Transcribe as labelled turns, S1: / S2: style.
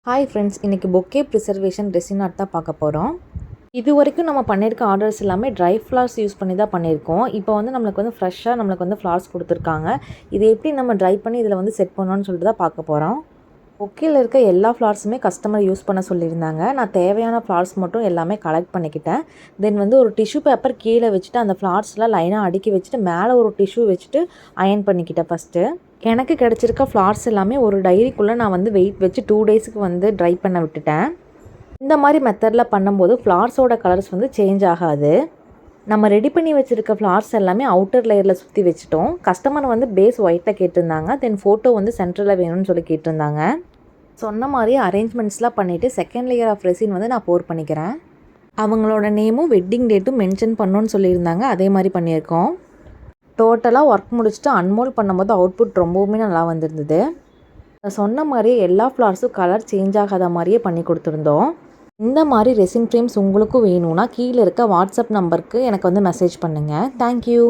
S1: Hi friends, இன்றைக்கி bouquet preservation resin art தான் பார்க்க போகிறோம். இது வரைக்கும் நம்ம பண்ணியிருக்க ஆர்டர்ஸ் எல்லாமே ட்ரை ஃப்ளார்ஸ் யூஸ் பண்ணி தான் பண்ணியிருக்கோம். இப்போ வந்து நம்மளுக்கு ஃப்ரெஷ்ஷாக நம்மளுக்கு ஃப்ளார்ஸ் கொடுத்துருக்காங்க. இதை எப்படி நம்ம ட்ரை பண்ணி இதில் செட் பண்ணணும்னு சொல்லிட்டு தான் பார்க்க போகிறோம். பொக்கேயில் இருக்க எல்லா ஃப்ளார்ஸுமே கஸ்டமர் யூஸ் பண்ண சொல்லியிருந்தாங்க. நான் தேவையான ஃப்ளார்ஸ் மட்டும் எல்லாமே கலெக்ட் பண்ணிக்கிட்டேன். தென் ஒரு டிஷ்யூ பேப்பர் கீழே வச்சுட்டு அந்த ஃப்ளார்ஸ்லாம் லைனாக அடுக்கி வச்சுட்டு மேலே ஒரு டிஷ்யூ வச்சுட்டு அயன் பண்ணிக்கிட்டேன். ஃபஸ்ட்டு எனக்கு கிடச்சிருக்க ஃப்ளார்ஸ் எல்லாமே ஒரு டைரிக்குள்ளே நான் வெயிட் வச்சு 2 டேஸுக்கு ட்ரை பண்ண விட்டுட்டேன். இந்த மாதிரி மெத்தடில் பண்ணும்போது ஃப்ளார்ஸோட கலர்ஸ் சேஞ்ச் ஆகாது. நம்ம ரெடி பண்ணி வச்சுருக்க ஃப்ளார்ஸ் எல்லாமே அவுட்டர் லேயரில் சுற்றி வச்சுட்டோம். கஸ்டமர் பேஸ் ஒயிட்டில் கேட்டிருந்தாங்க. தென் ஃபோட்டோ சென்டரில் வேணும்னு சொல்லி கேட்டிருந்தாங்க. சொன்ன மாதிரி அரேஞ்ச்மெண்ட்ஸ்லாம் பண்ணிவிட்டு செகண்ட் லேயர் ஆஃப் ரெசின் நான் போர் பண்ணிக்கிறேன். அவங்களோட நேமும் வெட்டிங் டேட்டும் மென்ஷன் பண்ணணுன்னு சொல்லியிருந்தாங்க. அதே மாதிரி பண்ணியிருக்கோம். டோட்டலாக ஒர்க் முடிச்சுட்டு அன்மோல்ட் பண்ணும்போது அவுட்புட் ரொம்பவுமே நல்லா வந்திருந்தது. நான் சொன்ன மாதிரியே எல்லா ஃப்ளார்ஸும் கலர் சேஞ்ச் ஆகாத மாதிரியே பண்ணி கொடுத்துருந்தோம். இந்த மாதிரி ரெசின் ஃப்ரேம்ஸ் உங்களுக்கும் வேணும்னா கீழே இருக்க வாட்ஸ்அப் நம்பருக்கு எனக்கு மெசேஜ் பண்ணுங்கள். தேங்க்யூ.